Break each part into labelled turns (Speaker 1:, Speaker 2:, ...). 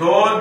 Speaker 1: 2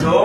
Speaker 1: 2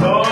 Speaker 1: 2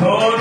Speaker 1: 2